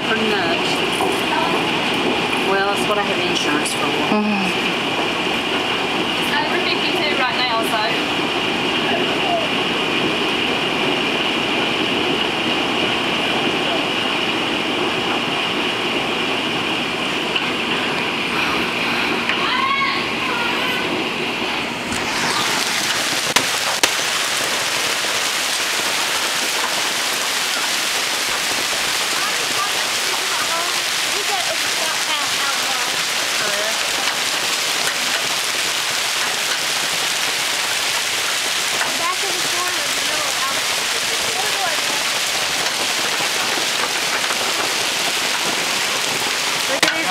pretty much. Well, that's what I have insurance for. It's over 52 right now, so.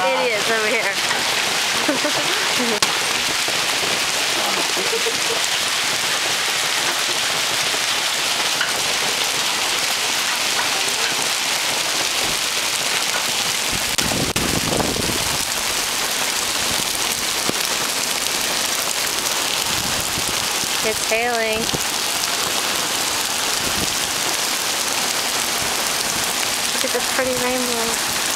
Idiots over here. It's hailing. Look at this pretty rainbow.